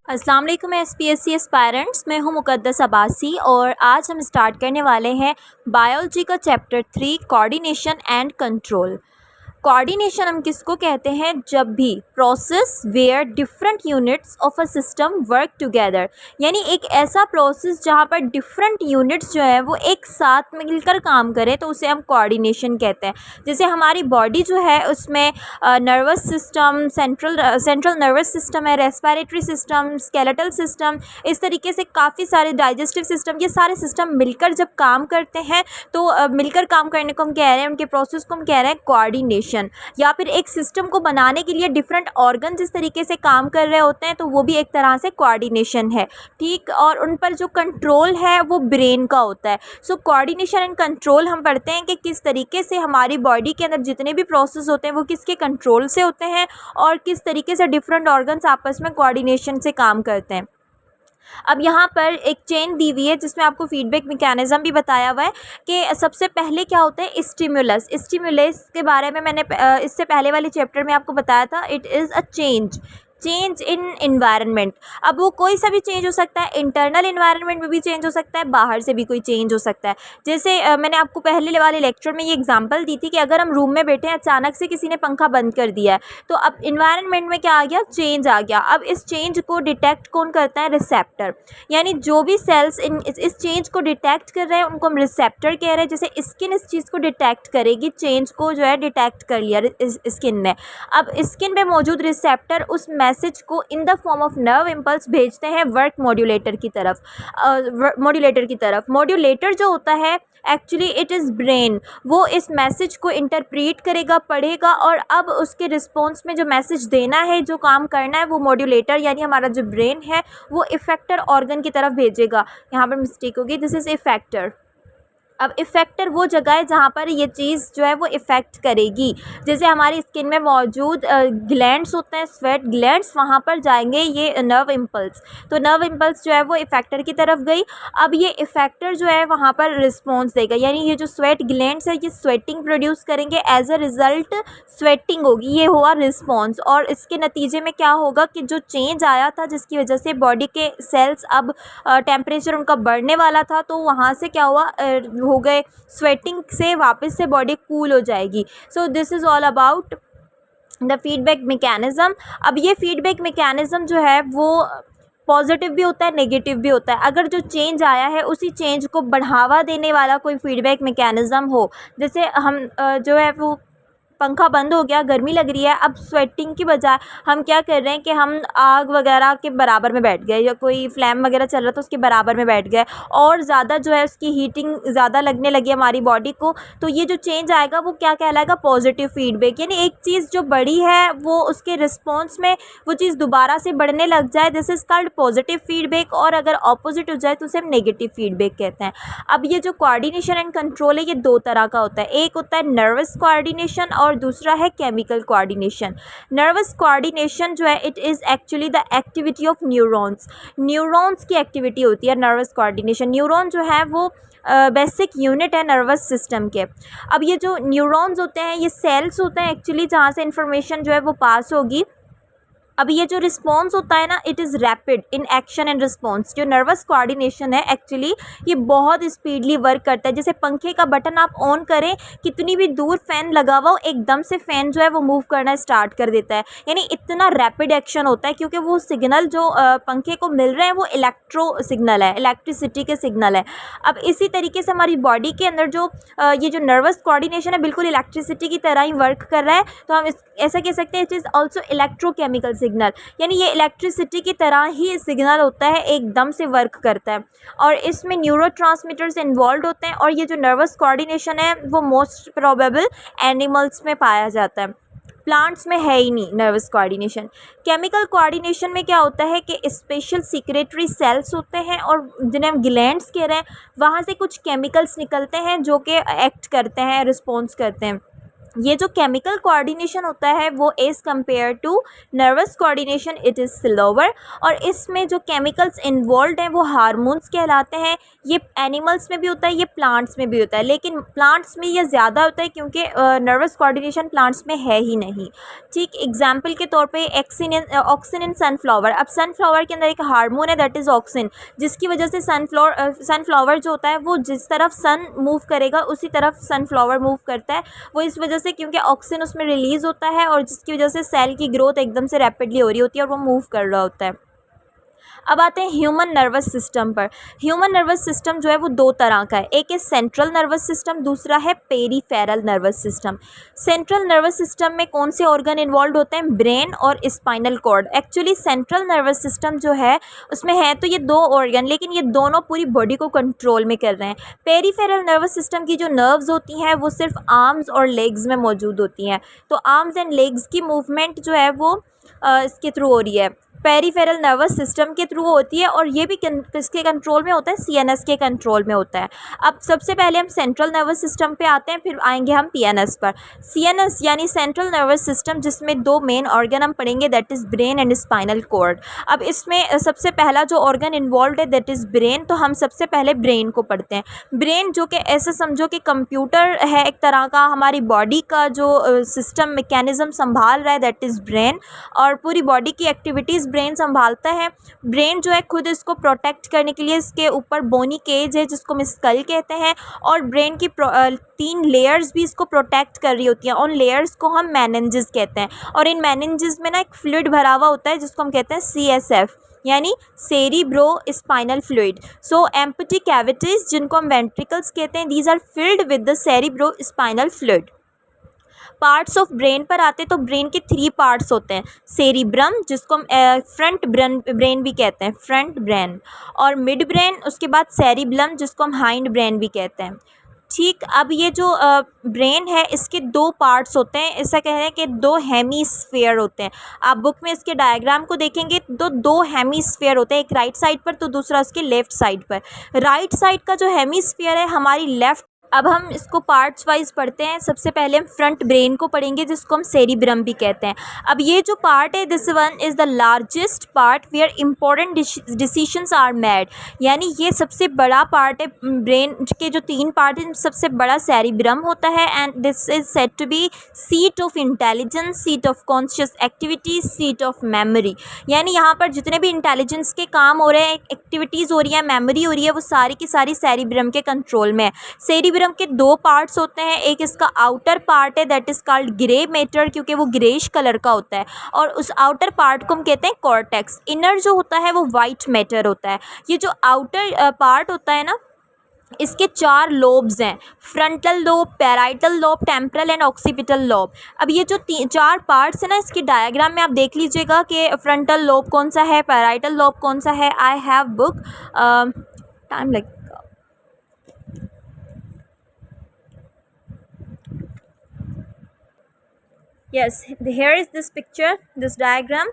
अस्सलाम वालेकुम SPSC aspirants. मैं हूं मुक़द्दस अब्बासी और आज हम स्टार्ट करने वाले हैं बायोलॉजी का chapter 3 coordination and control. Coordination हम किसको कहते हैं? जब भी process where different units of a system work together, यानी एक ऐसा प्रोसेस जहाँ पर डिफरेंट यूनिट्स जो है वो एक साथ मिलकर काम करें तो उसे हम कोऑर्डिनेशन कहते हैं। जैसे हमारी बॉडी जो है उसमें nervous system, central nervous system है, रेस्पिरेटरी सिस्टम, स्केलेटल सिस्टम, इस तरीके से काफ़ी सारे डाइजेस्टिव सिस्टम, ये सारे सिस्टम मिलकर जब काम करते हैं तो मिलकर काम करने को हम कह रहे हैं, उनके प्रोसेस को हम कह रहे हैं कोऑर्डिनेशन। या फिर एक सिस्टम को बनाने के लिए डिफरेंट ऑर्गन जिस तरीके से काम कर रहे होते हैं तो वो भी एक तरह से कोऑर्डिनेशन है, ठीक। और उन पर जो कंट्रोल है वो ब्रेन का होता है। सो कोऑर्डिनेशन एंड कंट्रोल हम पढ़ते हैं कि किस तरीके से हमारी बॉडी के अंदर जितने भी प्रोसेस होते हैं वो किसके कंट्रोल से होते हैं और किस तरीके से डिफरेंट ऑर्गन्स आपस में कोऑर्डिनेशन से काम करते हैं। अब यहाँ पर एक चेन दी हुई है जिसमें आपको फीडबैक मैकेनिज्म भी बताया हुआ है कि सबसे पहले क्या होता है स्टिमुलस। स्टिमुलस के बारे में मैंने इससे पहले वाले चैप्टर में आपको बताया था। It is a change in environment. अब वो कोई सा भी चेंज हो सकता है, इंटरनल एनवायरनमेंट में भी चेंज हो सकता है, बाहर से भी कोई चेंज हो सकता है। जैसे मैंने आपको पहले वाले लेक्चर में ये एग्जांपल दी थी कि अगर हम रूम में बैठे हैं, अचानक से किसी ने पंखा बंद कर दिया है तो अब एनवायरनमेंट में क्या आ गया? चेंज आ गया। अब इस चेंज को डिटेक्ट कौन करता है? रिसेप्टर। यानी जो भी सेल्स इस चेंज को डिटेक्ट कर रहे हैं उनको हम रिसेप्टर कह रहे हैं। जैसे स्किन इस चीज़ को डिटेक्ट करेगी, चेंज को जो है डिटेक्ट कर लिया स्किन ने। अब स्किन में मौजूद रिसेप्टर उस मैसेज को in the form of nerve impulse भेजते हैं वर्क मॉड्यूलेटर की तरफ। मॉड्यूलेटर जो होता है एक्चुअली इट इज़ ब्रेन। वो इस मैसेज को इंटरप्रेट करेगा, पढ़ेगा और अब उसके रिस्पॉन्स में जो मैसेज देना है, जो काम करना है, वो मॉड्यूलेटर यानी हमारा जो ब्रेन है वो इफेक्टर ऑर्गन की तरफ भेजेगा। यहाँ पर मिस्टेक होगी, दिस इज़ इफेक्टर। अब इफेक्टर वो जगह है जहाँ पर ये चीज़ जो है वो इफ़ेक्ट करेगी। जैसे हमारी स्किन में मौजूद ग्लैंड्स होते हैं, स्वेट ग्लैंड्स, वहाँ पर जाएंगे ये नर्व इम्पल्स। तो नर्व इम्पल्स जो है वो इफेक्टर की तरफ गई। अब ये इफेक्टर जो है वहाँ पर रिस्पॉन्स देगा, यानी ये जो स्वेट ग्लैंड्स है ये स्वेटिंग प्रोड्यूस करेंगे। एज अ रिज़ल्ट स्वेटिंग होगी, ये हुआ रिस्पॉन्स। और इसके नतीजे में क्या होगा कि जो चेंज आया था जिसकी वजह से बॉडी के सेल्स अब टेम्परेचर उनका बढ़ने वाला था तो वहाँ से क्या हुआ, हो गए स्वेटिंग से वापस से बॉडी कूल हो जाएगी। So this is all about the feedback mechanism. अब ये फीडबैक मैकेनिज़्म जो है वो पॉजिटिव भी होता है, नेगेटिव भी होता है। अगर जो चेंज आया है उसी चेंज को बढ़ावा देने वाला कोई फीडबैक मैकेनिज़्म हो, जैसे हम जो है वो पंखा बंद हो गया, गर्मी लग रही है, अब स्वेटिंग की बजाय हम क्या कर रहे हैं कि हम आग वगैरह के बराबर में बैठ गए या कोई फ्लैम वगैरह चल रहा था उसके बराबर में बैठ गए और ज़्यादा जो है उसकी हीटिंग ज़्यादा लगने लगी हमारी बॉडी को। तो ये जो चेंज आएगा वो क्या कहलाएगा? Positive feedback. यानी एक चीज़ जो बड़ी है वो उसके रिस्पॉन्स में वो चीज़ दोबारा से बढ़ने लग जाए, this is called positive feedback. और अगर ऑपोजिट हो जाए तो उसे हम नेगेटिव फीडबैक कहते हैं। अब ये जो कोऑर्डिनेशन एंड कंट्रोल है ये दो तरह का होता है। एक होता है नर्वस कोऑर्डिनेशन और दूसरा है केमिकल कोऑर्डिनेशन। नर्वस कोऑर्डिनेशन जो है it is actually the activity of neurons की एक्टिविटी होती है नर्वस कोऑर्डिनेशन। न्यूरॉन जो है वो बेसिक यूनिट है नर्वस सिस्टम के। अब ये जो न्यूरॉन्स होते हैं ये सेल्स होते हैं एक्चुअली जहाँ से इंफॉर्मेशन जो है वो पास होगी। अब ये जो रिस्पॉन्स होता है ना it is rapid in action and response. जो नर्वस कोऑर्डिनेशन है एक्चुअली ये बहुत स्पीडली वर्क करता है। जैसे पंखे का बटन आप ऑन करें, कितनी भी दूर फ़ैन लगा हुआ हो एकदम से फ़ैन जो है वो मूव करना स्टार्ट कर देता है। यानी इतना रैपिड एक्शन होता है क्योंकि वो सिग्नल जो पंखे को मिल रहे हैं वो इलेक्ट्रो सिग्नल है, इलेक्ट्रिसिटी के सिग्नल है। अब इसी तरीके से हमारी बॉडी के अंदर जो ये जो नर्वस कोऑर्डिनेशन है बिल्कुल इलेक्ट्रिसिटी की तरह ही वर्क कर रहा है। तो हम ऐसा कह सकते हैं it is also electrochemical signal, यानी ये इलेक्ट्रिसिटी की तरह ही सिग्नल होता है, एकदम से वर्क करता है। और इसमें न्यूरोट्रांसमीटर्स इन्वॉल्व होते हैं और ये जो नर्वस कोऑर्डिनेशन है वो मोस्ट प्रोबेबल एनिमल्स में पाया जाता है, प्लांट्स में है ही नहीं नर्वस कोऑर्डिनेशन। केमिकल कोऑर्डिनेशन में क्या होता है कि स्पेशल सिक्रेटरी सेल्स होते हैं और जिन्हें हम ग्लैंड्स कह रहे हैं, वहाँ से कुछ केमिकल्स निकलते हैं जो कि एक्ट करते हैं, रिस्पॉन्स करते हैं। ये जो केमिकल कोऑर्डिनेशन होता है वो as compare to nervous coordination it is slower, और इसमें जो केमिकल्स इन्वॉल्व हैं वो हार्मोन्स कहलाते हैं। ये एनिमल्स में भी होता है, ये प्लांट्स में भी होता है, लेकिन प्लांट्स में ये ज़्यादा होता है क्योंकि नर्वस कोऑर्डिनेशन प्लांट्स में है ही नहीं। ठीक, एग्जाम्पल के तौर पे ऑक्सिन इन सनफ्लावर। अब सनफ्लावर के अंदर एक हार्मोन है दैट इज़ ऑक्सिन, जिसकी वजह से सनफ्लावर जो होता है वो जिस तरफ सन मूव करेगा उसी तरफ सनफ्लावर मूव करता है। वो इस वजह से क्योंकि ऑक्सीजन उसमें रिलीज़ होता है और जिसकी वजह से सेल की ग्रोथ एकदम से रैपिडली हो रही होती है और वो मूव कर रहा होता है। अब आते हैं ह्यूमन नर्वस सिस्टम पर। ह्यूमन नर्वस सिस्टम जो है वो दो तरह का है, एक है सेंट्रल नर्वस सिस्टम, दूसरा है peripheral nervous system. Central nervous system में कौन से ऑर्गन इन्वॉल्व होते हैं? ब्रेन और spinal cord. Actually central nervous system जो है उसमें है तो ये दो ऑर्गन, लेकिन ये दोनों पूरी बॉडी को कंट्रोल में कर रहे हैं। पेरीफेरल नर्वस सिस्टम की जो नर्व्स होती हैं वो सिर्फ आर्म्स और लेग्स में मौजूद होती हैं, तो आर्म्स एंड लेग्स की मूवमेंट जो है वो इसके थ्रू हो रही है, पेरीफेरल नर्वस सिस्टम के थ्रू होती है, और ये भी किसके कंट्रोल में होता है? सीएनएस के कंट्रोल में होता है। अब सबसे पहले हम सेंट्रल नर्वस सिस्टम पे आते हैं, फिर आएंगे हम पीएनएस पर। सीएनएस यानी सेंट्रल नर्वस सिस्टम, जिसमें दो मेन ऑर्गन हम पढ़ेंगे that is brain and spinal cord. अब इसमें सबसे पहला जो ऑर्गन इन्वॉल्व है दैट इज़ ब्रेन, तो हम सबसे पहले ब्रेन को पढ़ते हैं। ब्रेन जो कि ऐसे समझो कि कंप्यूटर है एक तरह का, हमारी बॉडी का जो सिस्टम मैकेनिज़्म संभाल रहा है दैट इज़ ब्रेन, और पूरी बॉडी की एक्टिविटीज़ ब्रेन संभालता है। ब्रेन जो है खुद इसको प्रोटेक्ट करने के लिए इसके ऊपर बोनी केज है जिसको हम स्कल कहते हैं, और ब्रेन की 3 लेयर्स भी इसको प्रोटेक्ट कर रही होती हैं। उन लेयर्स को हम मेनिंजेस कहते हैं, और इन मेनिंजेस में ना एक फ्लूइड भरा हुआ होता है जिसको हम कहते हैं CSF यानी cerebro spinal fluid. So empty cavities जिनको हम वेंट्रिकल्स कहते हैं, these are filled with the cerebro spinal fluid. Parts of brain पर आते तो ब्रेन के 3 पार्ट्स होते हैं, सेरिब्रम जिसको हम फ्रंट ब्रेन भी कहते हैं, फ्रंट ब्रेन, और मिड ब्रेन, उसके बाद सेरिब्लम जिसको हम हाइंड ब्रेन भी कहते हैं। ठीक, अब ये जो ब्रेन है इसके 2 पार्ट्स होते हैं, ऐसा कह रहे हैं कि 2 हेमीस्फीयर होते हैं। आप बुक में इसके डायग्राम को देखेंगे तो 2 हेमीस्फीयर होते हैं, एक राइट साइड पर तो दूसरा उसके लेफ़्ट साइड पर। राइट साइड का जो हेमीस्फीयर है हमारी लेफ़्ट। अब हम इसको पार्ट्स वाइज पढ़ते हैं। सबसे पहले हम फ्रंट ब्रेन को पढ़ेंगे जिसको हम सेरिब्रम भी कहते हैं। अब ये जो पार्ट है this one is the largest part where important decisions are made, यानी ये सबसे बड़ा पार्ट है। ब्रेन के जो 3 पार्ट हैं सबसे बड़ा सेरिब्रम होता है, and this is said to be seat of intelligence, seat of conscious activity, seat of memory. यानी यहाँ पर जितने भी इंटेलिजेंस के काम हो रहे हैं, एक्टिविटीज़ हो रही है, मेमोरी हो रही है, वो सारी की सारी सेरिब्रम के कंट्रोल में है। सेरिब्रम के 2 पार्ट्स होते हैं, एक इसका आउटर पार्ट है that is called grey matter क्योंकि वो ग्रेइश कलर का होता है, और उस आउटर पार्ट को हम कहते हैं कॉर्टेक्स। इनर जो होता है वो वाइट मैटर होता है। ये जो आउटर पार्ट होता है ना, इसके 4 लोब्स हैं, frontal lobe, parietal lobe, temporal and occipital lobe. अब ये जो 4 पार्ट्स हैं ना, इसकी डायग्राम में आप देख लीजिएगा कि फ्रंटल लोब कौन सा है, पैराइटल लोब कौन सा है। I have book time like yes, here is this picture, this diagram.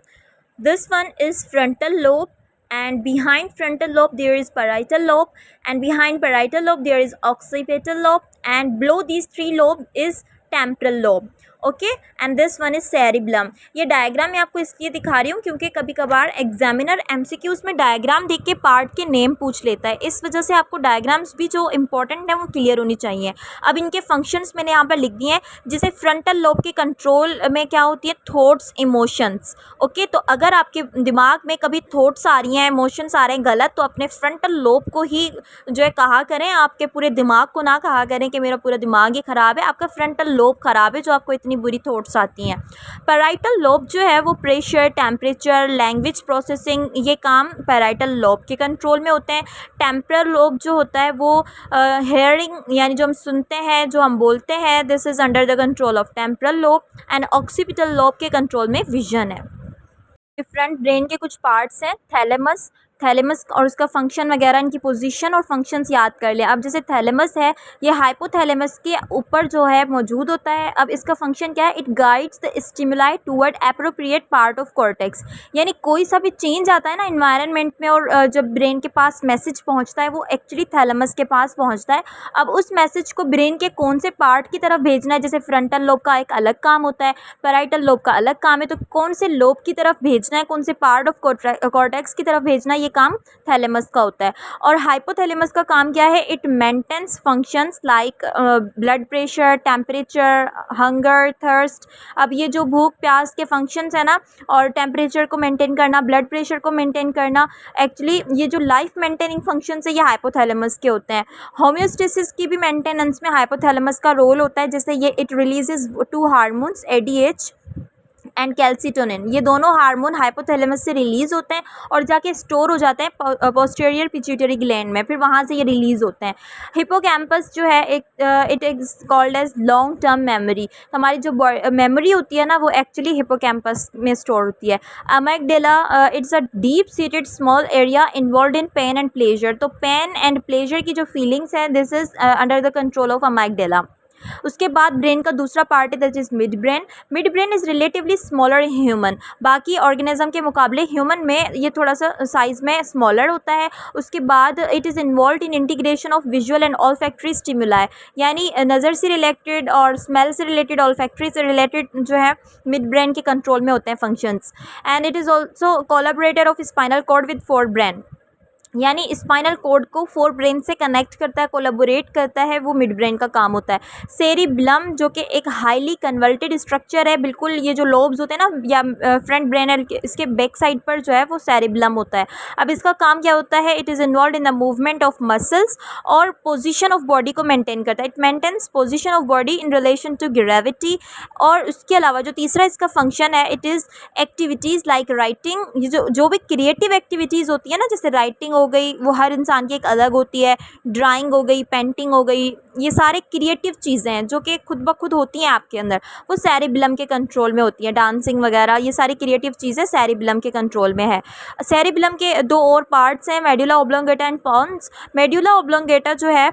This one is frontal lobe, and behind frontal lobe there is parietal lobe, and behind parietal lobe there is occipital lobe, and below these 3 lobe is temporal lobe. Okay, and this one is cerebellum. ये diagram मैं आपको इसलिए दिखा रही हूँ क्योंकि कभी कभार एग्जामिनर एमसीक्यूज में डायग्राम देख के पार्ट के नेम पूछ लेता है, इस वजह से आपको डायग्राम्स भी जो इंपॉर्टेंट है वो क्लियर होनी चाहिए। अब इनके फंक्शंस मैंने यहाँ पर लिख दिए हैं, जिसे फ्रंटल लोब के कंट्रोल में क्या होती है, थॉट्स, इमोशंस। ओके, तो अगर आपके दिमाग में कभी थॉट्स आ रही हैं, इमोशंस आ रहे हैं गलत, तो अपने फ्रंटल लोब को ही जो है कहा करें, आपके पूरे दिमाग को ना कहा करें कि मेरा पूरा दिमाग ही ख़राब है, आपका फ्रंटल लोब ख़राब है जो आपको इतनी बुरी थॉट्स आती हैं। पैराइटल लोब जो है वो प्रेशर, टेम्परेचर, लैंग्वेज प्रोसेसिंग, ये काम पैराइटल लोब के कंट्रोल में होते हैं। टेम्परल लोब जो होता है वो हेयरिंग, यानी जो हम सुनते हैं, जो हम बोलते हैं, this is under the control of temporal lobe, and occipital lobe के कंट्रोल में विजन है। फ्रंट ब्रेन के कुछ पार्ट्स हैं, थैलेमस, थैलेमस और उसका फंक्शन वगैरह, इनकी पोजीशन और फंक्शंस याद कर लें। अब जैसे थैलेमस है, ये हाइपोथैलेमस के ऊपर जो है मौजूद होता है। अब इसका फंक्शन क्या है, it guides the stimuli toward appropriate part of cortex. यानी कोई सा भी चेंज आता है ना इन्वायरमेंट में और जब ब्रेन के पास मैसेज पहुंचता है वो एक्चुअली थैलेमस के पास पहुंचता है। अब उस मैसेज को ब्रेन के कौन से पार्ट की तरफ भेजना है, जैसे फ्रंटल लोब का एक अलग काम होता है, पैराइटल लोब का अलग काम है, तो कौन से लोब की तरफ भेजना है, कौन से पार्ट ऑफ कॉर्टेक्स की तरफ भेजना है, ये काम थैलेमस का होता है। और हाइपोथैलेमस का काम क्या है, it maintains functions like blood pressure, temperature, hunger, thirst. अब ये जो भूख प्यास के फंक्शंस है ना, और टेम्परेचर को मेंटेन करना, ब्लड प्रेशर को मेंटेन करना, एक्चुअली ये जो लाइफ मेंटेनिंग फंक्शंस है ये हाइपोथैलेमस के होते हैं। होम्योस्टेसिस की भी मेंटेनेंस में हाइपोथैलेमस का रोल होता है। जैसे ये it releases to hormones ADH and calcitonin, ये दोनों हार्मोन हाइपोथैलेमस से रिलीज़ होते हैं और जाके स्टोर हो जाते हैं पोस्टीरियर पिट्यूटरी ग्लैंड में, फिर वहाँ से ये रिलीज़ होते हैं। हिपोकैम्पस जो है एक it is called as long term memory. हमारी जो मेमोरी होती है ना वो एक्चुअली हिपोकैम्पस में स्टोर होती है। Amygdala it's a deep seated small area involve in pain and pleasure. तो पेन एंड प्लेजर की जो फीलिंग्स है this is under the control of amygdala. उसके बाद ब्रेन का दूसरा पार्ट है that is mid brain. Mid brain is relatively smaller in human. बाकी ऑर्गेनिज्म के मुकाबले ह्यूमन में ये थोड़ा सा साइज में स्मॉलर होता है। उसके बाद it is involve in integration of visual and olfactory stimuli, यानी नज़र से रिलेटेड और स्मेल से रिलेटेड, ऑल्फैक्टरी से रिलेटेड जो है मिड ब्रेन के कंट्रोल में होते हैं functions. And it is also collaborator of spinal cord with fore brain, यानी स्पाइनल कोड को फोर ब्रेन से कनेक्ट करता है, कोलैबोरेट करता है, वो मिड ब्रेन का काम होता है। सेरिबलम जो कि एक हाईली कन्वर्टेड स्ट्रक्चर है, बिल्कुल ये जो लोब्स होते हैं ना या फ्रंट ब्रेन है इसके बैक साइड पर जो है वो सेरिबलम होता है। अब इसका काम क्या होता है, it is involve in the movement of muscles और पोजिशन ऑफ बॉडी को मेंटेन करता है। It maintains position of body in relation to gravity. और उसके अलावा जो तीसरा इसका फंक्शन है, it is activities like writing. ये जो भी क्रिएटिव एक्टिविटीज़ होती है ना, जैसे राइटिंग हो गई, वो हर इंसान की एक अलग होती है, ड्राइंग हो गई, पेंटिंग हो गई, ये सारे क्रिएटिव चीज़ें हैं जो कि खुद ब खुद होती हैं आपके अंदर, वो सेरिबेलम के कंट्रोल में होती हैं। डांसिंग वगैरह ये सारी क्रिएटिव चीज़ें सेरिबेलम के कंट्रोल में है। सेरिबेलम के दो और पार्ट्स हैं, medulla oblongata and pons. Medulla oblongata जो है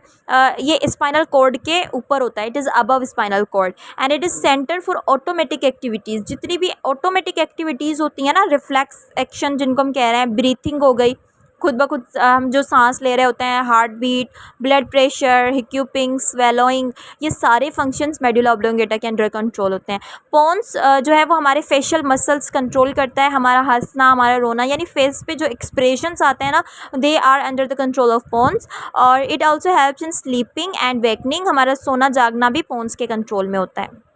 ये स्पाइनल कॉर्ड के ऊपर होता है, it is above spinal cord and it is centre for automatic activities. जितनी भी ऑटोमेटिक एक्टिविटीज़ होती हैं ना, रिफ्लेक्स एक्शन जिनको हम कह रहे हैं, ब्रीथिंग हो गई, खुद ब खुद हम जो सांस ले रहे होते हैं, heart beat, blood pressure, hiccuping, swallowing, ये सारे फंक्शंस मेडुला ऑब्लोंगेटा के अंडर कंट्रोल होते हैं। पोन्स जो है वो हमारे फेशियल मसल्स कंट्रोल करता है, हमारा हंसना, हमारा रोना, यानी फेस पे जो एक्सप्रेशंस आते हैं ना, they are under the control of pons. और it also helps in sleeping and wakening, हमारा सोना जागना भी पोन्स के कंट्रोल में होता है।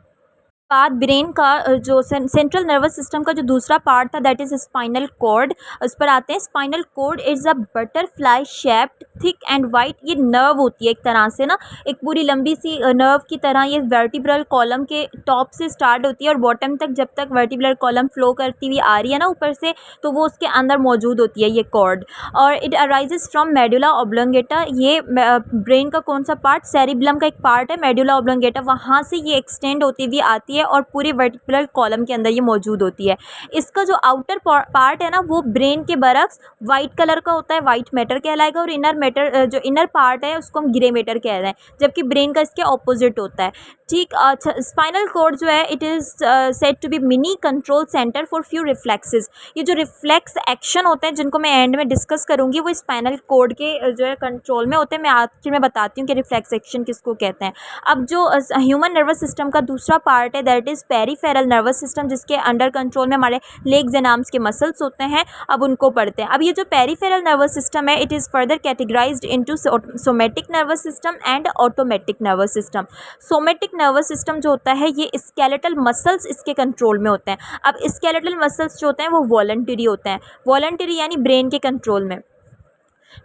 बाद ब्रेन का जो सेंट्रल नर्वस सिस्टम का जो दूसरा पार्ट था दैट इज़ स्पाइनल कॉर्ड, उस पर आते हैं। Spinal cord is a butterfly shaped thick and white, ये नर्व होती है एक तरह से ना, एक पूरी लंबी सी नर्व की तरह। ये वर्टिब्रल कॉलम के टॉप से स्टार्ट होती है और बॉटम तक, जब तक वर्टिब्रल कॉलम फ्लो करती हुई आ रही है ना ऊपर से, तो वो उसके अंदर मौजूद होती है ये कॉर्ड। और it arises from medulla oblongata. ये ब्रेन का कौन सा पार्ट, सेरिबेलम का एक पार्ट है मेडुला ऑब्लोंगेटा, वहाँ से ये एक्सटेंड होती हुई आती है और पूरे वर्टिब्रल कॉलम के अंदर ये मौजूद होती है। इसका जो आउटर पार्ट है ना वो ब्रेन के बरक्स वाइट कलर का होता है, वाइट मैटर कहलाएगा, और इनर मैटर जो इनर पार्ट है उसको हम ग्रे मैटर कह रहे हैं, जबकि ब्रेन का इसके ऑपोजिट होता है। ठीक। अच्छा, स्पाइनल कॉर्ड जो है it is said to be mini control centre for few reflexes. ये जो रिफ्लेक्स एक्शन होते हैं जिनको मैं एंड में डिस्कस करूँगी वो स्पाइनल कॉर्ड के जो है कंट्रोल में होते हैं। मैं आखिर में बताती हूँ कि रिफ्लेक्स एक्शन किसको कहते हैं। अब जो ह्यूमन नर्वस सिस्टम का दूसरा पार्ट है that is peripheral nervous system, जिसके अंडर कंट्रोल में हमारे लेग्स एंड आर्म्स के मसल्स होते हैं। अब उनको पढ़ते हैं। अब ये जो पेरिफेरल नर्वस सिस्टम है it is further categorised into somatic nervous system and automatic nervous system. Somatic nervous system जो होता है ये स्केलेटल मसल्स इसके कंट्रोल में होते हैं। अब स्केलेटल मसल्स जो होते हैं वो वॉलंटरी होते हैं, वॉलंटरी यानी ब्रेन के कंट्रोल में।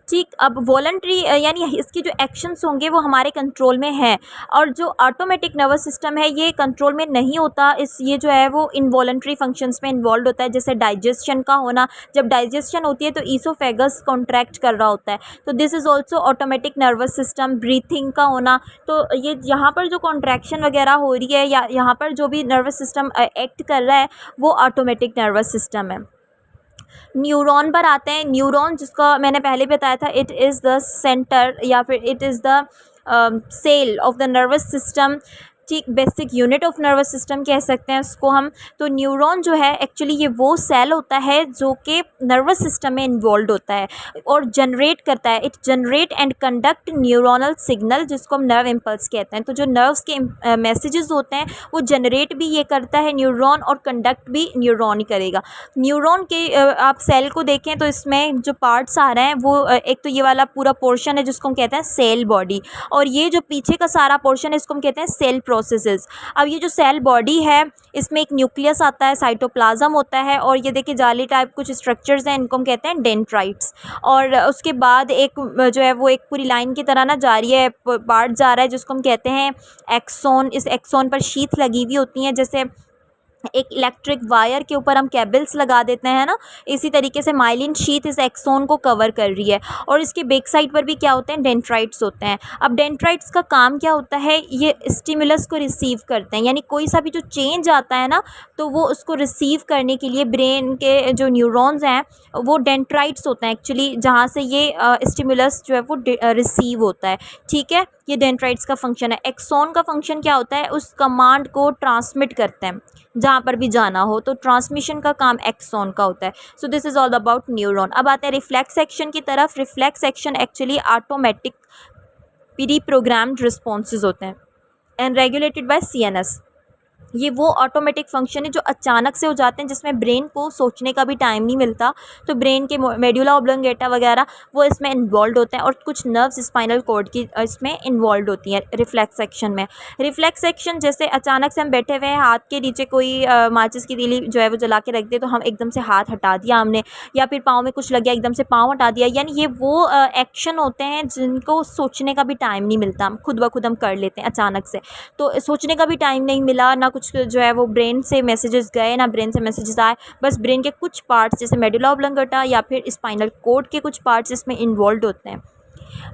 ठीक। अब वॉलंटरी यानी इसके जो एक्शंस होंगे वो हमारे कंट्रोल में हैं, और जो ऑटोमेटिक नर्वस सिस्टम है ये कंट्रोल में नहीं होता। ये जो है वो इनवॉलंटरी फंक्शंस में इन्वॉल्व होता है, जैसे डाइजेशन का होना, जब डाइजेशन होती है तो ईसोफेगस कॉन्ट्रैक्ट कर रहा होता है, तो this is also automatic nervous system. Breathing का होना, तो ये यहाँ पर जो कॉन्ट्रैक्शन वगैरह हो रही है या यहाँ पर जो भी नर्वस सिस्टम एक्ट कर रहा है वो ऑटोमेटिक नर्वस सिस्टम है। न्यूरॉन पर आते हैं। न्यूरॉन जिसका मैंने पहले बताया था, इट इज़ द सेंटर या फिर it is the cell of the nervous system, ठीक, basic unit of nervous system कह सकते हैं उसको हम। तो न्यूरॉन जो है एक्चुअली ये वो सेल होता है जो कि नर्वस सिस्टम में इन्वॉल्व होता है और जनरेट करता है। It generate and conduct neuronal signal, जिसको हम नर्व इम्पल्स कहते हैं। तो जो नर्व्स के मैसेजेस होते हैं वो जनरेट भी ये करता है न्यूरॉन, और कंडक्ट भी न्यूरॉन ही करेगा। न्यूरॉन के आप सेल को देखें तो इसमें जो पार्ट्स आ रहे हैं वो एक तो ये वाला पूरा पोर्शन है जिसको हम कहते हैं सेल बॉडी, और ये जो पीछे का सारा पोर्शन है इसको हम कहते हैं सेल प्रोसेसेस। अब ये जो सेल बॉडी है इसमें एक न्यूक्लियस आता है, साइटोप्लाज्म होता है, और ये देखिए जाली टाइप कुछ स्ट्रक्चर्स हैं, इनको हम कहते हैं डेंड्राइट्स। और उसके बाद एक जो है वो एक पूरी लाइन की तरह ना जा रही है, पार्ट जा रहा है जिसको हम कहते हैं एक्सोन। इस एक्सोन पर शीथ लगी हुई होती हैं, जैसे एक इलेक्ट्रिक वायर के ऊपर हम केबल्स लगा देते हैं ना, इसी तरीके से माइलिन शीथ इस एक्सोन को कवर कर रही है। और इसके बैक साइड पर भी क्या होते हैं, डेंड्राइट्स होते हैं। अब डेंड्राइट्स का काम क्या होता है, ये स्टिमुलस को रिसीव करते हैं, यानी कोई सा भी जो चेंज आता है ना तो वो उसको रिसीव करने के लिए ब्रेन के जो न्यूरॉन्स हैं वो डेंड्राइट्स होते हैं एक्चुअली, जहाँ से ये स्टिमुलस जो है वो रिसीव होता है। ठीक है, ये डेंड्राइट्स का फंक्शन है। एक्सोन का फंक्शन क्या होता है, उस कमांड को ट्रांसमिट करते हैं जहाँ पर भी जाना हो, तो ट्रांसमिशन का काम एक्सोन का होता है। So this is all about neuron. अब आते हैं रिफ्लेक्स एक्शन की तरफ। Reflex action actually automatic pre programmed responses होते हैं एंड रेगुलेटेड बाय सीएनएस। ये वो ऑटोमेटिक फंक्शन है जो अचानक से हो जाते हैं, जिसमें ब्रेन को सोचने का भी टाइम नहीं मिलता। तो ब्रेन के मेडुला ऑब्लोंगेटा वगैरह वो इसमें इन्वॉल्व होते हैं, और कुछ नर्व्स स्पाइनल कॉर्ड की इसमें इन्वॉल्व होती हैं रिफ्लेक्स एक्शन में। रिफ्लेक्स एक्शन जैसे अचानक से हम बैठे हुए हैं, हाथ के नीचे कोई माचिस की तीली जो है वो जला के रख दे, तो हम एकदम से हाथ हटा दिया हमने, या फिर पाँव में कुछ लग गया एकदम से पाँव हटा दिया, यानी ये वो एक्शन होते हैं जिनको सोचने का भी टाइम नहीं मिलता, हम खुद ब खुद हम कर लेते हैं अचानक से। तो सोचने का भी टाइम नहीं मिला, ना कुछ जो है वो ब्रेन से मैसेजेस गए ना ब्रेन से मैसेजेस आए, बस ब्रेन के कुछ पार्ट्स जैसे मेडुला ऑब्लोंगेटा या फिर स्पाइनल कॉर्ड के कुछ पार्ट्स इसमें इन्वॉल्व होते हैं।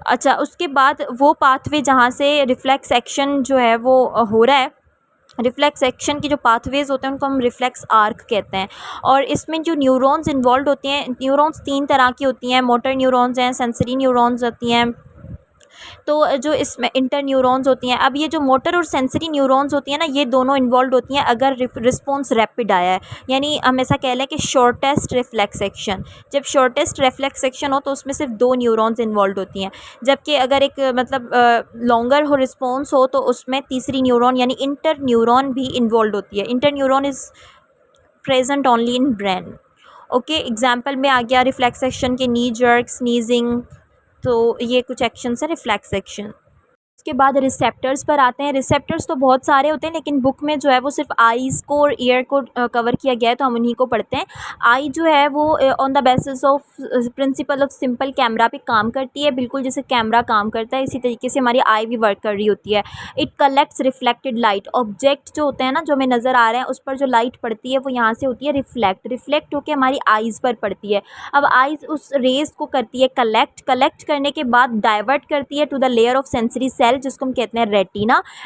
अच्छा, उसके बाद वो पाथवे जहाँ से रिफ्लेक्स एक्शन जो है वो हो रहा है, रिफ्लेक्स एक्शन की जो पाथवेज होते हैं उनको हम रिफ्लेक्स आर्क कहते हैं। और इसमें जो न्यूरॉन्स इन्वॉल्व होती हैं, न्यूरॉन्स 3 तरह की होती हैं, मोटर न्यूरॉन्स हैं, सेंसरी न्यूरॉन्स होती हैं, तो जो इसमें इंटर न्यूरॉन्स होती हैं। अब ये जो मोटर और सेंसरी न्यूरॉन्स होती हैं ना, ये दोनों इन्वॉल्व होती हैं अगर रिस्पॉन्स रैपिड आया है, यानी हम ऐसा कह लें कि शॉर्टेस्ट रिफ्लेक्स एक्शन। जब शॉर्टेस्ट रिफ्लेक्स एक्शन हो तो उसमें सिर्फ 2 न्यूरॉन्स इन्वॉल्व होती हैं, जबकि अगर एक मतलब लॉन्गर हो रिस्पॉन्स हो तो उसमें तीसरी न्यूरॉन यानी इंटर न्यूरॉन भी इन्वॉल्व होती है। Inter neuron is present only in brain. Okay, example में आ गया रिफ्लेक्स एक्शन के नी जर्क, स्नीजिंग, तो ये कुछ एक्शंस हैं रिफ्लेक्स एक्शन। उसके बाद रिसेप्टर्स पर आते हैं। रिसेप्टर्स तो बहुत सारे होते हैं, लेकिन बुक में जो है वो सिर्फ आईज़ को और ईयर को कवर किया गया है, तो हम उन्हीं को पढ़ते हैं। आई जो है वो on the basis of principle of simple camera पे काम करती है, बिल्कुल जैसे कैमरा काम करता है इसी तरीके से हमारी आई भी वर्क कर रही होती है। It collects reflected light. Object जो होते हैं ना, जो हमें नज़र आ रहे हैं, उस पर जो लाइट पड़ती है वो यहाँ से होती है रिफ्लेक्ट होकर हमारी आइज़ पर पड़ती है। अब आइज़ उस रेज़ को करती है कलेक्ट करने के बाद डाइवर्ट करती है to the layer of sensory cell, जिसको हम कहते हैं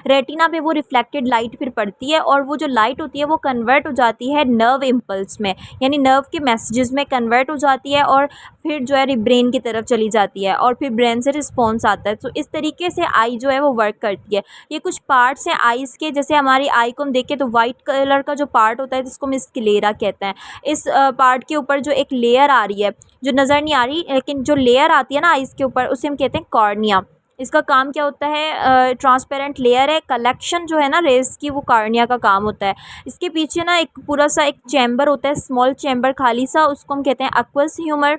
रेटिना पे वो रिफ्लेक्टेड लाइट फिर पड़ती है, और वो जो लाइट होती है वो कन्वर्ट हो जाती है नर्व इम्पल्स में, यानी नर्व के मैसेजेस में कन्वर्ट हो जाती है, और फिर जो है ब्रेन की तरफ चली जाती है, और फिर ब्रेन से रिस्पॉन्स आता है। तो इस तरीके से आई जो है वो वर्क करती है। ये कुछ पार्ट्स हैं आईज़ के, जैसे हमारी आई को हम देखें तो वाइट कलर का जो पार्ट होता है जिसको हम स्क्लेरा कहते हैं, इस पार्ट के ऊपर जो एक लेयर आ रही है जो नज़र नहीं आ रही, लेकिन जो लेयर आती है ना आईज़ के ऊपर, उसे हम कहते हैं कॉर्निया। इसका काम क्या होता है, ट्रांसपेरेंट लेयर है, कलेक्शन जो है ना रेस की वो कार्निया का काम होता है। इसके पीछे ना एक पूरा सा एक चैम्बर होता है, स्मॉल चैम्बर खाली सा, उसको हम कहते हैं एक्वस ह्यूमर।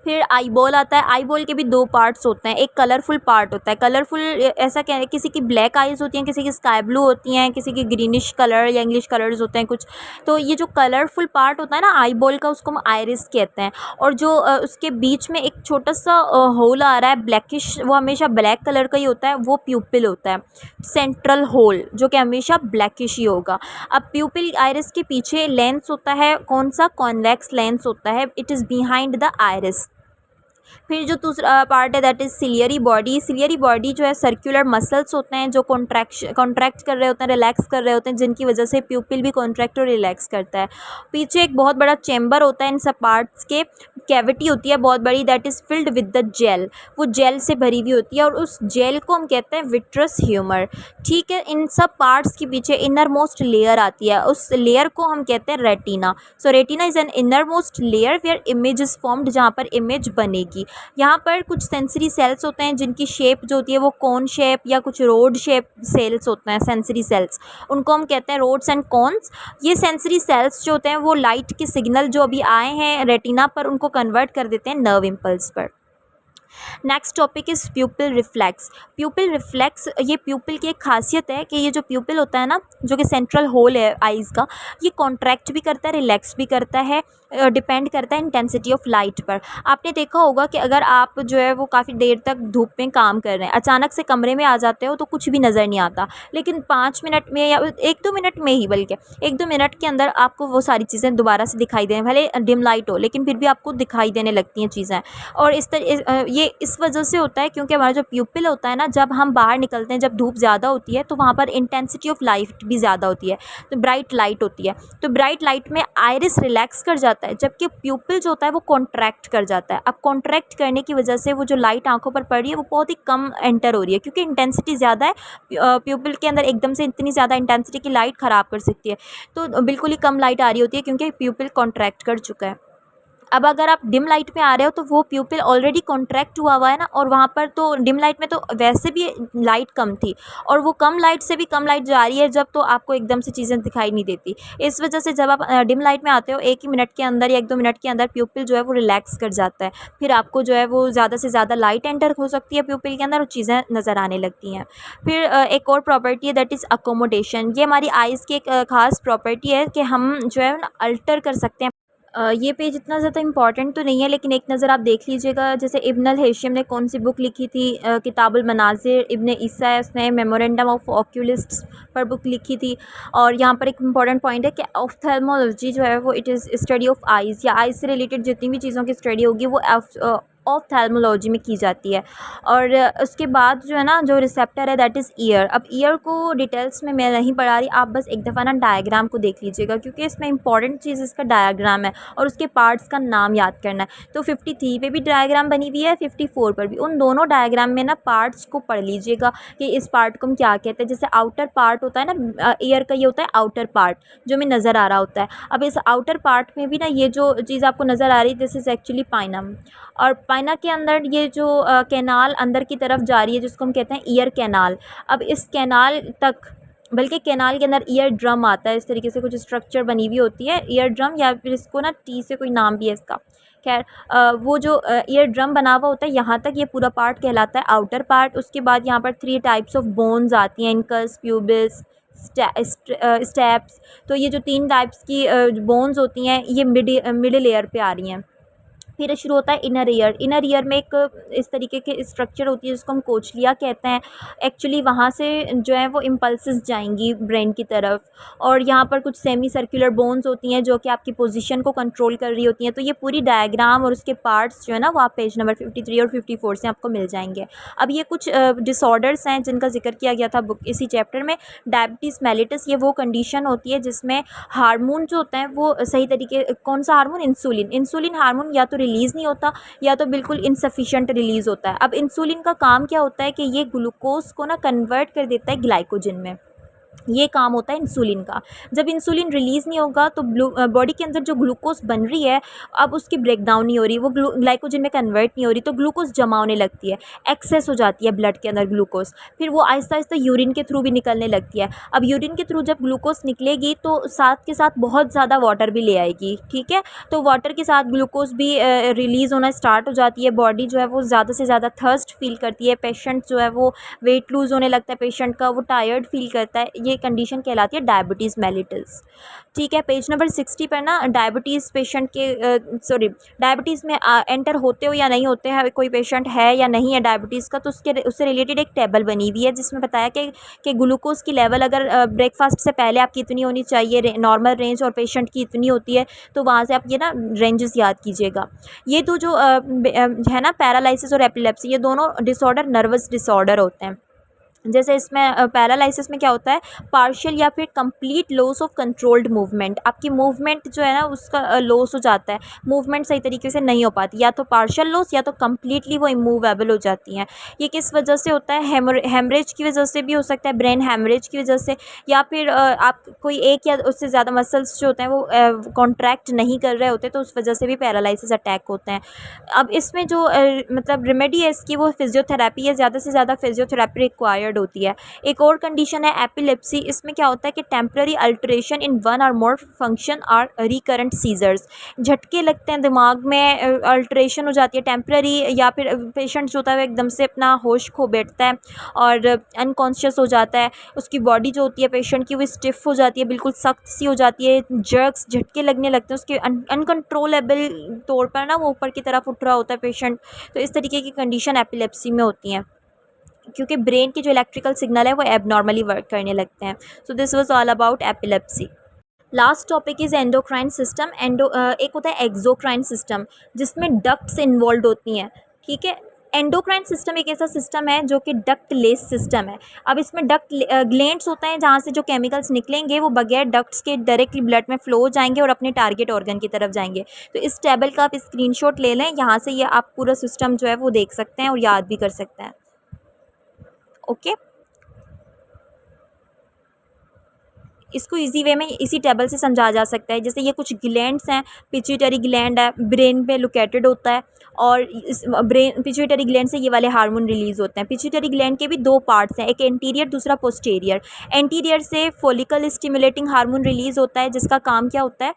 फिर आई बॉल आता है। आई बॉल के भी 2 पार्ट्स होते हैं, एक कलरफुल पार्ट होता है, कलरफुल ऐसा क्या है, किसी की ब्लैक आइज़ होती हैं, किसी की स्काई ब्लू होती हैं, किसी की ग्रीनिश कलर या इंग्लिश कलर्स होते हैं कुछ। तो ये जो कलरफुल पार्ट होता है ना आई बॉल का, उसको हम आइरिस कहते हैं। और जो उसके बीच में एक छोटा सा होल आ रहा है ब्लैकिश, वो हमेशा ब्लैक कलर का ही होता है, वो प्यूपिल होता है, सेंट्रल होल, जो कि हमेशा ब्लैकिश ही होगा। अब प्यूपिल आइरिस के पीछे लेंस होता है, कौन सा, कॉन्वेक्स लेंस होता है, it is behind the iris. फिर जो दूसरा पार्ट है that is ciliary body. Ciliary body जो है सर्कुलर मसल्स होते हैं जो कॉन्ट्रैक्ट कर रहे होते हैं, रिलैक्स कर रहे होते हैं, जिनकी वजह से प्यूपिल भी कॉन्ट्रैक्ट और रिलैक्स करता है। पीछे एक बहुत बड़ा चेम्बर होता है, इन सब पार्ट्स के कैविटी होती है बहुत बड़ी, that is filled with the gel. वो जेल से भरी हुई होती है और उस जेल को हम कहते हैं विट्रस ह्यूमर। ठीक है, इन सब पार्ट्स के पीछे इनर मोस्ट लेयर आती है, उस लेयर को हम कहते हैं retina. So retina is an inner most layer where image is formed, जहाँ पर इमेज बनेगी। यहाँ पर कुछ सेंसरी सेल्स होते हैं जिनकी शेप जो होती है वो कोन शेप या कुछ रोड शेप सेल्स होते हैं, सेंसरी सेल्स, उनको हम कहते हैं रोड्स एंड कॉन्स। ये सेंसरी सेल्स जो होते हैं वो लाइट के सिग्नल जो अभी आए हैं रेटिना पर उनको कन्वर्ट कर देते हैं नर्व इम्पल्स पर। Next topic is प्यूपिल reflex. प्यूपिल reflex, ये प्यूपिल की एक खासियत है कि ये जो प्यूपिल होता है ना, जो कि सेंट्रल होल है आइज़ का, ये कॉन्ट्रैक्ट भी करता है, रिलैक्स भी करता है, डिपेंड करता है इंटेंसिटी ऑफ लाइट पर। आपने देखा होगा कि अगर आप जो है वो काफ़ी देर तक धूप में काम कर रहे हैं, अचानक से कमरे में आ जाते हो तो कुछ भी नज़र नहीं आता, लेकिन 5 मिनट में या 1-2 मिनट में ही, बल्कि 1-2 मिनट के अंदर आपको वो सारी चीज़ें दोबारा से दिखाई दें, भले डिम लाइट हो लेकिन फिर भी आपको दिखाई देने लगती हैं चीज़ें। और ये इस वजह से होता है क्योंकि हमारा जो प्यूपिल होता है ना, जब हम बाहर निकलते हैं, जब धूप ज़्यादा होती है तो वहाँ पर इंटेंसिटी ऑफ लाइट भी ज़्यादा होती है, तो ब्राइट लाइट होती है, तो ब्राइट लाइट में आइरिस रिलैक्स कर जाता है, जबकि प्यूपिल जो होता है वो कॉन्ट्रैक्ट कर जाता है। अब कॉन्ट्रैक्ट करने की वजह से वो जो लाइट आंखों पर पड़ रही है वो बहुत ही कम एंटर हो रही है, क्योंकि इंटेंसिटी ज़्यादा है। प्यूपिल के अंदर एकदम से इतनी ज़्यादा इंटेंसिटी की लाइट ख़राब कर सकती है, तो बिल्कुल ही कम लाइट आ रही होती है क्योंकि प्यूपिल कॉन्ट्रैक्ट कर चुका है। अब अगर आप डिम लाइट में आ रहे हो तो वो प्यूपिल ऑलरेडी कॉन्ट्रैक्ट हुआ हुआ है ना, और वहाँ पर तो डिम लाइट में तो वैसे भी लाइट कम थी, और वो कम लाइट से भी कम लाइट जा रही है जब, तो आपको एकदम से चीज़ें दिखाई नहीं देती। इस वजह से जब आप डिम लाइट में आते हो 1 ही मिनट के अंदर या 1-2 मिनट के अंदर प्यूपिल जो है वो रिलैक्स कर जाता है, फिर आपको जो है वो ज़्यादा से ज़्यादा लाइट एंटर हो सकती है प्यूपिल के अंदर और चीज़ें नज़र आने लगती हैं। फिर एक और प्रॉपर्टी है दैट इज़ अकोमोडेशन। ये हमारी आइज़ की एक ख़ास प्रॉपर्टी है कि हम जो है ना अल्टर कर सकते हैं। ये पेज इतना ज़्यादा इम्पॉर्टेंट तो नहीं है, लेकिन एक नज़र आप देख लीजिएगा। जैसे इब्न अल हेशिम ने कौन सी बुक लिखी थी, किताबुल मनाज़िर। इब्न ईसा है, उसने मेमोरेंडम ऑफ ऑक्यूलिस्ट्स पर बुक लिखी थी। और यहाँ पर एक इम्पॉर्टेंट पॉइंट है कि ऑफ्थेल्मोलॉजी जो है वो it is study of eyes, या आइज़ से रिलेटेड जितनी भी चीज़ों की स्टडी होगी वो ऑफ्थेल्मोलॉजी में की जाती है। और उसके बाद जो है ना, जो रिसेप्टर है दैट इज़ ईयर। अब ईयर को डिटेल्स में मैं नहीं पढ़ा रही, आप बस एक दफ़ा ना डायग्राम को देख लीजिएगा, क्योंकि इसमें इंपॉर्टेंट चीज़ इसका डायग्राम है और उसके पार्ट्स का नाम याद करना है। तो 53 पे भी डायग्राम बनी हुई है, 54 पर भी। उन दोनों डायग्राम में ना पार्ट्स को पढ़ लीजिएगा कि इस पार्ट को हम क्या कहते हैं। जैसे आउटर पार्ट होता है ना ईयर का, ये होता है आउटर पार्ट जो हमें नज़र आ रहा होता है। अब इस आउटर पार्ट में भी ना ये जो चीज़ आपको नज़र आ रही है दिस इज़ एक्चुअली पाइनम, और पाइना के अंदर ये जो कैनाल अंदर की तरफ जा रही है जिसको हम कहते हैं ईयर कैनाल। अब इस कैनाल तक, बल्कि कैनाल के अंदर ईयर ड्रम आता है, इस तरीके से कुछ स्ट्रक्चर बनी हुई होती है ईयर ड्रम, या फिर इसको ना टी से कोई नाम भी है इसका। खैर वो जो ईयर ड्रम बना हुआ होता है, यहाँ तक ये पूरा पार्ट कहलाता है आउटर पार्ट। उसके बाद यहाँ पर 3 टाइप्स ऑफ बोन्स आती हैं, इनकस, प्यूबिस, स्टेप्स। तो ये जो 3 टाइप्स की बोन्स होती हैं ये मिडिल ईयर पे आ रही हैं। फिर शुरू होता है इनर ईयर। इनर ईयर में एक इस तरीके के स्ट्रक्चर होती है जिसको हम कोचलिया कहते हैं। एक्चुअली वहाँ से जो है वो इम्पल्सेस जाएंगी ब्रेन की तरफ, और यहाँ पर कुछ सेमी सर्कुलर बोन्स होती हैं जो कि आपकी पोजीशन को कंट्रोल कर रही होती हैं। तो ये पूरी डायग्राम और उसके पार्ट्स जो है ना वो आप पेज नंबर 53 और 54 से आपको मिल जाएंगे। अब ये कुछ डिसऑर्डर्स हैं जिनका जिक्र किया गया था बुक इसी चैप्टर में। डायबिटीज़ मेलिटस, ये वो कंडीशन होती है जिसमें हार्मोन जो होता है वो सही तरीके, कौन सा हार्मोन, इंसुलिन हार्मोन या तो रिलीज़ नहीं होता या तो बिल्कुल इनसफिशिएंट रिलीज़ होता है। अब इंसुलिन का काम क्या होता है कि ये ग्लूकोज को ना कन्वर्ट कर देता है ग्लाइकोजन में, ये काम होता है इंसुलिन का। जब इंसुलिन रिलीज़ नहीं होगा तो बॉडी के अंदर जो ग्लूकोज बन रही है अब उसकी ब्रेक डाउन नहीं हो रही, वो ग्लाइकोजन में कन्वर्ट नहीं हो रही, तो ग्लूकोज जमा होने लगती है, एक्सेस हो जाती है ब्लड के अंदर ग्लूकोज। फिर वो आहिस्ता आहिस्ता यूरिन के थ्रू भी निकलने लगती है। अब यूरिन के थ्रू जब ग्लूकोज निकलेगी तो साथ के साथ बहुत ज़्यादा वाटर भी ले आएगी, ठीक है। तो वाटर के साथ ग्लूकोज भी रिलीज़ होना स्टार्ट हो जाती है। बॉडी जो है वो ज़्यादा से ज़्यादा थर्स्ट फील करती है। पेशेंट जो है वो वेट लूज़ होने लगता है पेशेंट का, वो टायर्ड फील करता है। ये कंडीशन कहलाती है डायबिटीज़ मेलिटस। ठीक है, पेज नंबर 60 पर ना डायबिटीज़ पेशेंट के डायबिटीज़ में एंटर होते हो या नहीं होते हैं, कोई पेशेंट है या नहीं है डायबिटीज़ का, तो उससे रिलेटेड एक टेबल बनी हुई है जिसमें बताया कि ग्लूकोज की लेवल अगर ब्रेकफास्ट से पहले आपकी इतनी होनी चाहिए नॉर्मल रेंज, और पेशेंट की इतनी होती है, तो वहाँ से आप ये ना रेंजेस याद कीजिएगा। ये तो जो है ना पैरालिसिस और एपिलेप्सी, ये दोनों डिसऑर्डर नर्वस डिसऑर्डर होते हैं। जैसे इसमें पैरालिसिस में क्या होता है, पार्शियल या फिर complete loss of controlled movement, आपकी मूवमेंट जो है ना उसका लॉस हो जाता है, मूवमेंट सही तरीके से नहीं हो पाती, या तो पार्शियल लॉस या तो कम्प्लीटली वो इमूवेबल हो जाती हैं। ये किस वजह से होता है, हेमरेज की वजह से भी हो सकता है, ब्रेन हेमरेज की वजह से, या फिर आप कोई एक या उससे ज़्यादा मसल्स जो होते हैं वो कॉन्ट्रैक्ट नहीं कर रहे होते, तो उस वजह से भी पैरालिसिस अटैक होते हैं। अब इसमें जो मतलब रेमेडी है इसकी वो फिजियोथेरेपी है, ज़्यादा से ज़्यादा फिजियोथेरेपी रिक्वायर्ड होती है। एक और कंडीशन है एपिलेप्सी, इसमें क्या होता है कि टेम्पररी अल्टरेशन इन वन और मोर फंक्शन आर रिकरेंट सीजर्स, झटके लगते हैं दिमाग में, अल्टरेशन हो जाती है टेम्पररी, या फिर पेशेंट जो होता है वो एकदम से अपना होश खो बैठता है और अनकॉन्शियस हो जाता है, उसकी बॉडी जो होती है पेशेंट की वो स्टिफ हो जाती है, बिल्कुल सख्त सी हो जाती है, जर्क्स झटके लगने लगते हैं, उसके अनकंट्रोलेबल तौर पर ना वो ऊपर की तरफ उठ रहा होता है पेशेंट। तो इस तरीके की कंडीशन एपिलेप्सी में होती हैं, क्योंकि ब्रेन के जो इलेक्ट्रिकल सिग्नल है वो एबनॉर्मली वर्क करने लगते हैं। So this was all about epilepsy. Last topic is endocrine system. एक होता है एक्सोक्राइन सिस्टम जिसमें डक्ट्स इन्वॉल्व होती हैं। ठीक है, एंडोक्राइन सिस्टम एक ऐसा सिस्टम है जो कि डक्ट लेस सिस्टम है। अब इसमें डक्ट ग्लैंड्स होते हैं जहाँ से जो केमिकल्स निकलेंगे वो बगैर डक्ट्स के डायरेक्टली ब्लड में फ्लो हो जाएंगे और अपने टारगेट ऑर्गन की तरफ जाएंगे। तो इस टेबल का आप स्क्रीनशॉट ले लें, यहाँ से ये आप पूरा सिस्टम जो है वो देख सकते हैं और याद भी कर सकते हैं। ओके, इसको इजी वे में इसी टेबल से समझा जा सकता है। जैसे ये कुछ ग्लैंड्स हैं, पिट्यूटरी ग्लैंड है, ब्रेन पे लोकेटेड होता है, और इस ब्रेन पिट्यूटरी ग्लैंड से ये वाले हार्मोन रिलीज़ होते हैं। पिट्यूटरी ग्लैंड के भी दो पार्ट्स हैं, एक एंटीरियर दूसरा पोस्टीरियर। एंटीरियर से फॉलिकल स्टिमुलेटिंग हार्मोन रिलीज़ होता है जिसका काम क्या होता है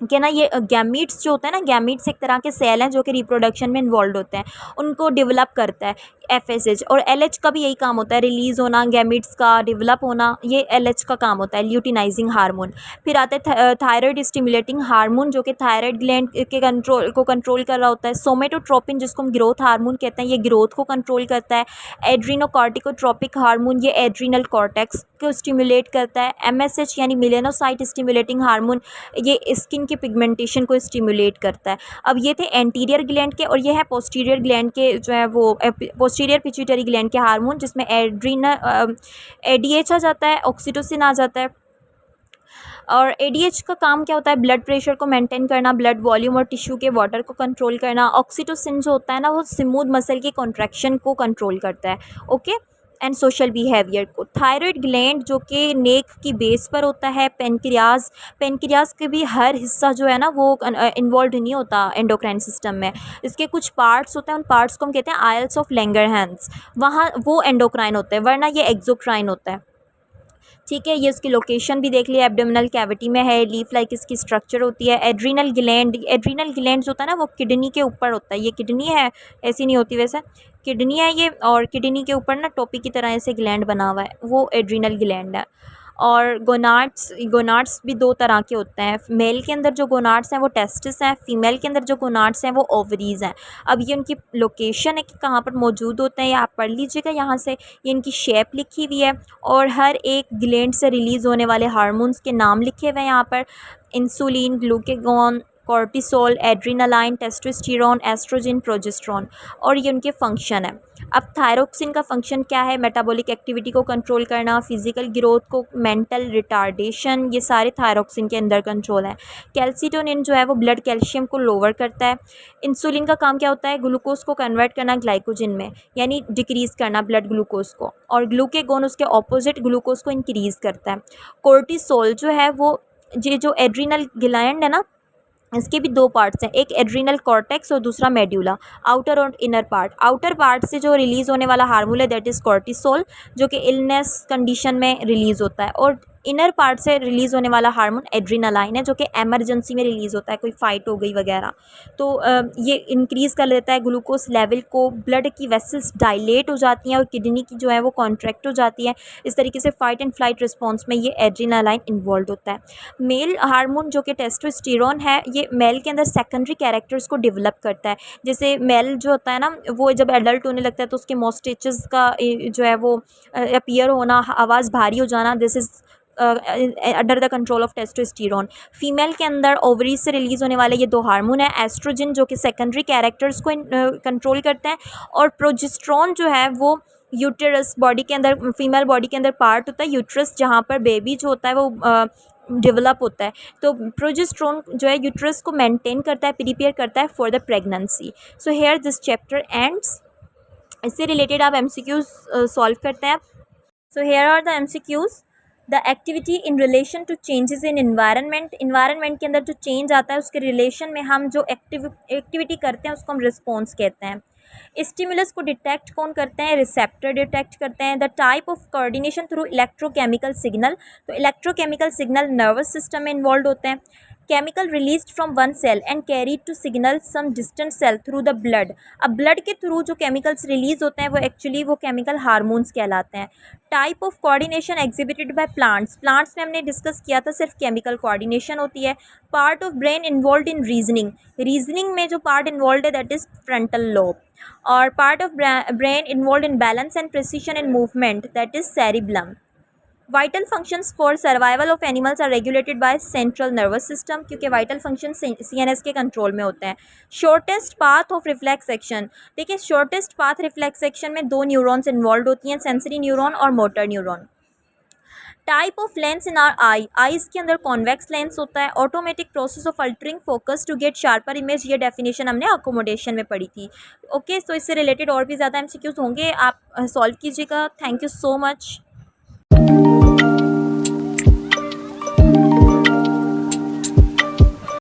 कि ना ये गैमीट्स जो होता है ना, गैमीट्स एक तरह के सेल हैं जो कि रिप्रोडक्शन में इन्वॉल्व होते हैं, उनको डेवलप करता है FSH। और LH का भी यही काम होता है, रिलीज़ होना, गैमीट्स का डेवलप होना, ये LH का काम होता है, ल्यूटिनाइजिंग हार्मोन। फिर आते हैं थायराइड स्टिमुलेटिंग हार्मोन जो कि थायराइड ग्लैंड के कंट्रोल कर रहा होता है। सोमेटोट्रोपिन जिसको हम ग्रोथ हार्मोन कहते हैं, ये ग्रोथ को कंट्रोल करता है। एड्रीनोकॉर्टिकोट्रोपिक हार्मोन ये एड्रीनल कॉर्टेक्स को स्टिमुलेट करता है। MSH यानी मिलेनोसाइट स्टिमुलेटिंग हार्मोन, ये स्किन के पिगमेंटेशन को स्टिमुलेट करता है। अब ये थे एंटीरियर ग्लैंड के, और ये है पोस्टीरियर ग्लैंड के जो है वो पोस्टीरियर पिट्यूटरी ग्लैंड के हार्मोन, जिसमें ADH आ जाता है, ऑक्सीटोसिन आ जाता है। और ADH का काम क्या होता है, ब्लड प्रेशर को मेंटेन करना, ब्लड वॉल्यूम और टिश्यू के वाटर को कंट्रोल करना। ऑक्सीटोसिन जो होता है ना वो स्मूथ मसल की कॉन्ट्रैक्शन को कंट्रोल करता है। ओके, एंड सोशल बिहेवियर को। थायराइड ग्लैंड जो कि नेक की बेस पर होता है। पेनक्रियाज के भी हर हिस्सा जो है ना वो इन्वॉल्व नहीं होता एंडोक्राइन सिस्टम में, इसके कुछ पार्ट्स होते हैं, उन पार्ट्स को हम कहते हैं आयल्स ऑफ लैंगरहैंस, वहाँ वो एंडोक्राइन होते हैं, वरना ये एक्सोक्राइन होता है। ठीक है, ये इसकी लोकेशन भी देख लिया, एब्डोमिनल कैविटी में है, लीफ लाइक इसकी स्ट्रक्चर होती है। एड्रीनल ग्लैंड जो होता है ना वो किडनी के ऊपर होता है, ये किडनी है, ऐसी नहीं होती वैसे, किडनी है ये, और किडनी के ऊपर ना टोपी की तरह ऐसे ग्लैंड बना हुआ है, वो एड्रीनल ग्लैंड है। और गोनाड्स भी दो तरह के होते हैं, मेल के अंदर जो गोनाड्स हैं वो टेस्टिस हैं, फीमेल के अंदर जो गोनाड्स हैं वो ओवरीज़ हैं। अब ये उनकी लोकेशन है कि कहाँ पर मौजूद होते हैं, ये आप पढ़ लीजिएगा यहाँ से, ये इनकी शेप लिखी हुई है, और हर एक ग्लैंड से रिलीज़ होने वाले हार्मोन्स के नाम लिखे हुए हैं यहाँ पर, insulin, glucagon, cortisol, adrenaline, testosterone, oestrogen, progesterone, और ये उनके फंक्शन है। अब थायरोक्सिन का फंक्शन क्या है, मेटाबॉलिक एक्टिविटी को कंट्रोल करना, फिजिकल ग्रोथ को, मेंटल रिटार्डेशन, ये सारे थायरोक्सिन के अंदर कंट्रोल है। कैल्सिटोनिन जो है वो ब्लड कैल्शियम को लोअर करता है। इंसुलिन का काम क्या होता है, ग्लूकोज को कन्वर्ट करना ग्लाइकोजन में, यानी डिक्रीज़ करना ब्लड ग्लूकोज को, और ग्लूकेगॉन उसके ऑपोजिट ग्लूकोज को इंक्रीज़ करता है। कोर्टिसोल जो है वो ये जो एड्रीनल ग्लैंड है ना, इसके भी दो पार्ट्स हैं, एक एड्रीनल कॉर्टेक्स और दूसरा मेड्यूला, आउटर और इनर पार्ट। आउटर पार्ट से जो रिलीज़ होने वाला हार्मोन है दैट इज़ कॉर्टिसोल, जो कि इलनेस कंडीशन में रिलीज़ होता है, और इनर पार्ट से रिलीज़ होने वाला हार्मोन एड्रीनालाइन है, जो कि एमरजेंसी में रिलीज़ होता है, कोई फाइट हो गई वगैरह तो ये इंक्रीज़ कर लेता है ग्लूकोज लेवल को, ब्लड की वेसल्स डायलेट हो जाती हैं और किडनी की जो है वो कॉन्ट्रैक्ट हो जाती है। इस तरीके से फाइट एंड फ्लाइट रिस्पॉन्स में ये एड्रीनालाइन इन्वॉल्व होता है। मेल हार्मोन जो कि टेस्टोस्टेरोन है, ये मेल के अंदर सेकेंडरी कैरेक्टर्स को डेवलप करता है। जैसे मेल जो होता है ना, वो जब एडल्ट होने लगता है तो उसके मोस्टेचेस का जो है वो अपीयर होना, आवाज़ भारी हो जाना, this is under the control of testosterone. Female के अंदर ओवरीज से रिलीज़ होने वाले ये दो हार्मोन है, एस्ट्रोजन जो कि सेकेंडरी कैरेक्टर्स को कंट्रोल करते हैं, और प्रोजेस्टेरोन जो है वो यूटेरस बॉडी के अंदर, फीमेल बॉडी के अंदर पार्ट होता है यूट्रस, जहाँ पर बेबी जो होता है वो डेवलप होता है। तो प्रोजेस्टेरोन जो है यूट्रस को मेंटेन करता है, प्रिपेयर करता है for the pregnancy. So here this chapter ends. इससे रिलेटेड आप MCQs सॉल्व करते हैं। So here are the MCQs। The activity in relation to changes in environment, environment के अंदर जो चेंज आता है उसके रिलेशन में हम जो एक्टिविटी करते हैं उसको हम रिस्पॉन्स कहते हैं। स्टिमुलस को डिटेक्ट कौन करते हैं? रिसेप्टर डिटेक्ट करते हैं। The type of coordination through electrochemical signal, तो इलेक्ट्रोकेमिकल सिग्नल नर्वस सिस्टम में इन्वॉल्व होते हैं। Chemical released from one cell and carried to signal some distant cell through the blood, अब ब्लड के थ्रू जो chemicals release होते हैं वो एक्चुअली वो केमिकल हार्मोन्स कहलाते हैं। Type of coordination exhibited by plants, plants में हमने डिस्कस किया था सिर्फ केमिकल कोऑर्डिनेशन होती है। Part of brain involve in reasoning, reasoning में जो पार्ट इन्वॉल्व है दैट इज फ्रंटल लोब। और part of brain involve in balance and precision in movement that is cerebellum. Vital functions for survival of animals are regulated by central nervous system, क्योंकि vital function CNS के control में होते हैं। Shortest path of reflex action, देखिए shortest path reflex action में दो neurons involve होती हैं, सेंसरी न्यूरॉन और motor neuron. Type of lens in our eye, eyes के अंदर कॉन्वेक्स लेंस होता है। Automatic process of altering focus to get sharper image, ये डेफिनेशन हमने अकोमोडेशन में पढ़ी थी। ओके, तो इससे रिलेटेड और भी ज़्यादा MCQs होंगे, आप सॉल्व कीजिएगा। Thank you so much.